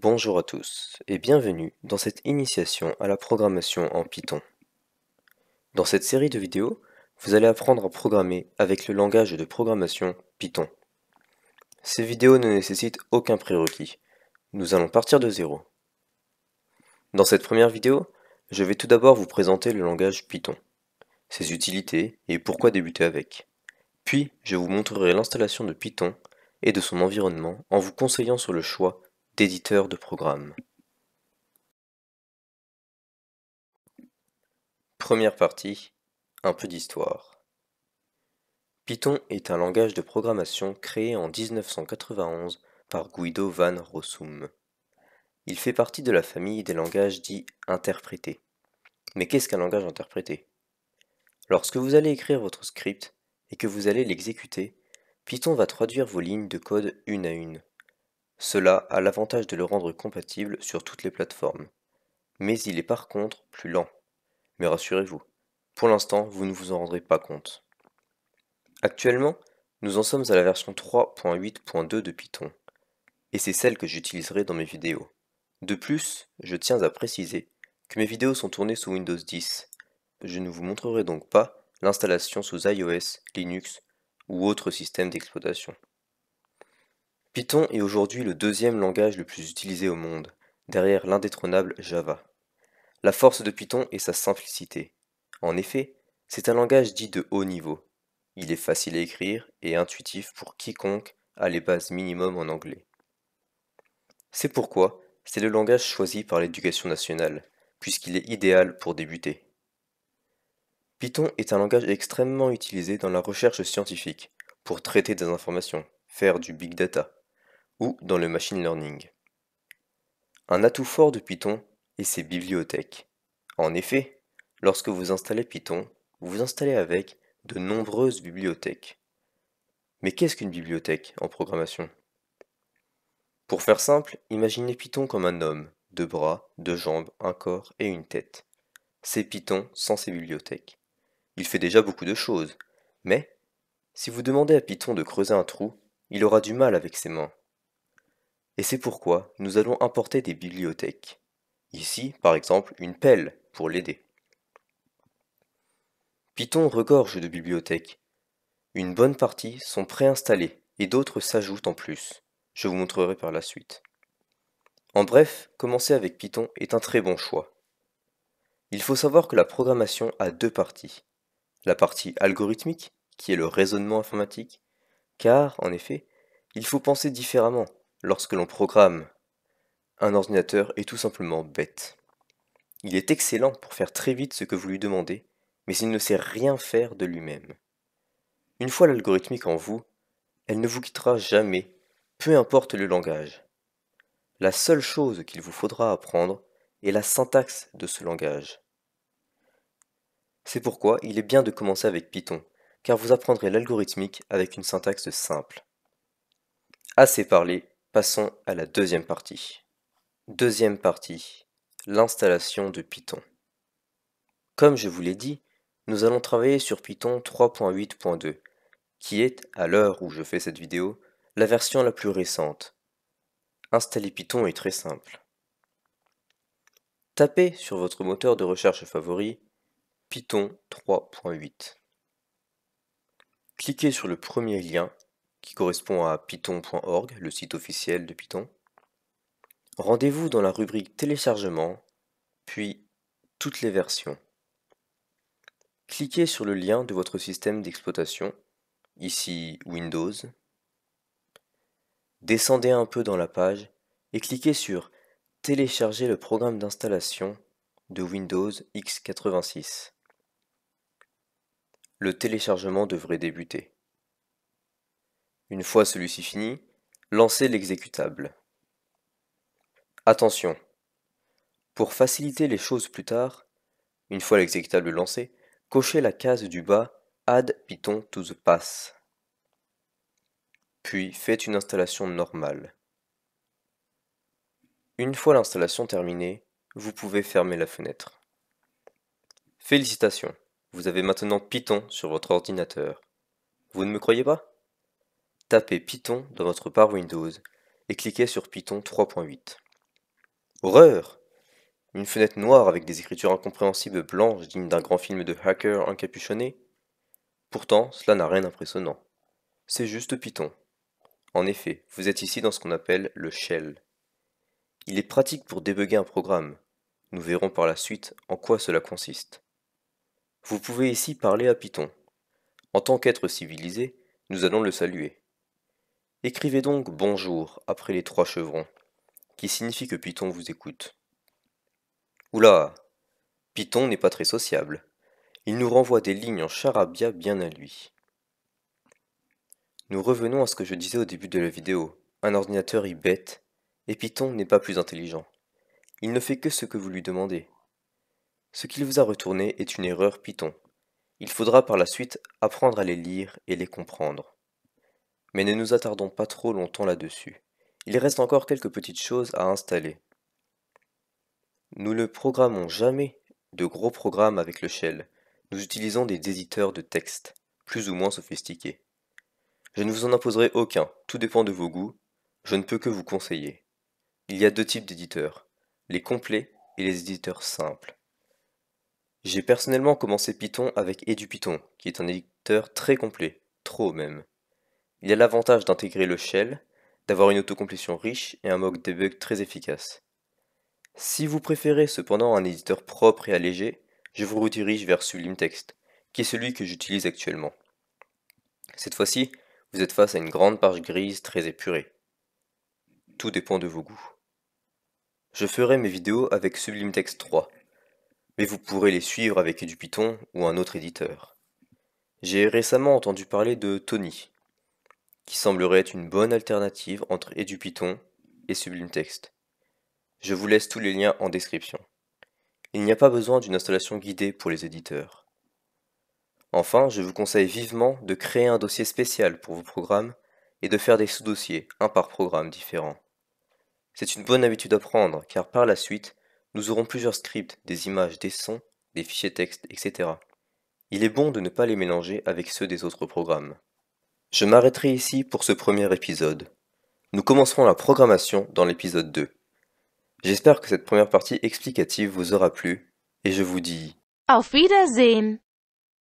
Bonjour à tous et bienvenue dans cette initiation à la programmation en Python. Dans cette série de vidéos, vous allez apprendre à programmer avec le langage de programmation Python. Ces vidéos ne nécessitent aucun prérequis. Nous allons partir de zéro. Dans cette première vidéo, je vais tout d'abord vous présenter le langage Python, ses utilités et pourquoi débuter avec. Puis, je vous montrerai l'installation de Python et de son environnement en vous conseillant sur le choix d'éditeur de programme. Première partie, un peu d'histoire. Python est un langage de programmation créé en 1991 par Guido van Rossum. Il fait partie de la famille des langages dits interprétés. Mais qu'est-ce qu'un langage interprété? Lorsque vous allez écrire votre script et que vous allez l'exécuter, Python va traduire vos lignes de code une à une. Cela a l'avantage de le rendre compatible sur toutes les plateformes. Mais il est par contre plus lent. Mais rassurez-vous, pour l'instant, vous ne vous en rendrez pas compte. Actuellement, nous en sommes à la version 3.8.2 de Python, et c'est celle que j'utiliserai dans mes vidéos. De plus, je tiens à préciser que mes vidéos sont tournées sous Windows 10. Je ne vous montrerai donc pas l'installation sous iOS, Linux ou autre système d'exploitation. Python est aujourd'hui le deuxième langage le plus utilisé au monde, derrière l'indétrônable Java. La force de Python est sa simplicité. En effet, c'est un langage dit de haut niveau. Il est facile à écrire et intuitif pour quiconque a les bases minimum en anglais. C'est pourquoi c'est le langage choisi par l'éducation nationale, puisqu'il est idéal pour débuter. Python est un langage extrêmement utilisé dans la recherche scientifique, pour traiter des informations, faire du big data, ou dans le machine learning. Un atout fort de Python est ses bibliothèques. En effet, lorsque vous installez Python, vous installez avec de nombreuses bibliothèques. Mais qu'est-ce qu'une bibliothèque en programmation? Pour faire simple, imaginez Python comme un homme, deux bras, deux jambes, un corps et une tête. C'est Python sans ses bibliothèques. Il fait déjà beaucoup de choses, mais si vous demandez à Python de creuser un trou, il aura du mal avec ses mains. Et c'est pourquoi nous allons importer des bibliothèques. Ici, par exemple, une pelle pour l'aider. Python regorge de bibliothèques. Une bonne partie sont préinstallées et d'autres s'ajoutent en plus. Je vous montrerai par la suite. En bref, commencer avec Python est un très bon choix. Il faut savoir que la programmation a deux parties. La partie algorithmique, qui est le raisonnement informatique, car, en effet, il faut penser différemment lorsque l'on programme. Un ordinateur est tout simplement bête. Il est excellent pour faire très vite ce que vous lui demandez, mais il ne sait rien faire de lui-même. Une fois l'algorithmique en vous, elle ne vous quittera jamais, peu importe le langage. La seule chose qu'il vous faudra apprendre est la syntaxe de ce langage. C'est pourquoi il est bien de commencer avec Python, car vous apprendrez l'algorithmique avec une syntaxe simple. Assez parlé, passons à la deuxième partie. Deuxième partie, l'installation de Python. Comme je vous l'ai dit, nous allons travailler sur Python 3.8.2, qui est, à l'heure où je fais cette vidéo, la version la plus récente. Installer Python est très simple. Tapez sur votre moteur de recherche favori Python 3.8. Cliquez sur le premier lien qui correspond à python.org, le site officiel de Python. Rendez-vous dans la rubrique téléchargement, puis toutes les versions. Cliquez sur le lien de votre système d'exploitation, ici Windows. Descendez un peu dans la page et cliquez sur Télécharger le programme d'installation de Windows x86. Le téléchargement devrait débuter. Une fois celui-ci fini, lancez l'exécutable. Attention, pour faciliter les choses plus tard, une fois l'exécutable lancé, cochez la case du bas Add Python to the path. Puis faites une installation normale. Une fois l'installation terminée, vous pouvez fermer la fenêtre. Félicitations, vous avez maintenant Python sur votre ordinateur. Vous ne me croyez pas? Tapez Python dans votre barre Windows et cliquez sur Python 3.8. Horreur! Une fenêtre noire avec des écritures incompréhensibles blanches dignes d'un grand film de hacker encapuchonné? Pourtant, cela n'a rien d'impressionnant. C'est juste Python. En effet, vous êtes ici dans ce qu'on appelle le shell. Il est pratique pour débugger un programme. Nous verrons par la suite en quoi cela consiste. Vous pouvez ici parler à Python. En tant qu'être civilisé, nous allons le saluer. Écrivez donc bonjour après les 3 chevrons, qui signifie que Python vous écoute. Oula, Python n'est pas très sociable. Il nous renvoie des lignes en charabia bien à lui. Nous revenons à ce que je disais au début de la vidéo. Un ordinateur est bête, et Python n'est pas plus intelligent. Il ne fait que ce que vous lui demandez. Ce qu'il vous a retourné est une erreur Python. Il faudra par la suite apprendre à les lire et les comprendre. Mais ne nous attardons pas trop longtemps là-dessus. Il reste encore quelques petites choses à installer. Nous ne programmons jamais de gros programmes avec le shell. Nous utilisons des éditeurs de texte, plus ou moins sophistiqués. Je ne vous en imposerai aucun, tout dépend de vos goûts, je ne peux que vous conseiller. Il y a 2 types d'éditeurs, les complets et les éditeurs simples. J'ai personnellement commencé Python avec EduPython, qui est un éditeur très complet, trop même. Il y a l'avantage d'intégrer le shell, d'avoir une autocomplétion riche et un mock debug très efficace. Si vous préférez cependant un éditeur propre et allégé, je vous redirige vers Sublime Text, qui est celui que j'utilise actuellement. Cette fois-ci, vous êtes face à une grande page grise très épurée. Tout dépend de vos goûts. Je ferai mes vidéos avec Sublime Text 3, mais vous pourrez les suivre avec EduPython ou un autre éditeur. J'ai récemment entendu parler de Tony, qui semblerait être une bonne alternative entre EduPython et Sublime Text. Je vous laisse tous les liens en description. Il n'y a pas besoin d'une installation guidée pour les éditeurs. Enfin, je vous conseille vivement de créer un dossier spécial pour vos programmes et de faire des sous-dossiers, un par programme différent. C'est une bonne habitude à prendre, car par la suite, nous aurons plusieurs scripts, des images, des sons, des fichiers texte, etc. Il est bon de ne pas les mélanger avec ceux des autres programmes. Je m'arrêterai ici pour ce premier épisode. Nous commencerons la programmation dans l'épisode 2. J'espère que cette première partie explicative vous aura plu, et je vous dis Auf Wiedersehen!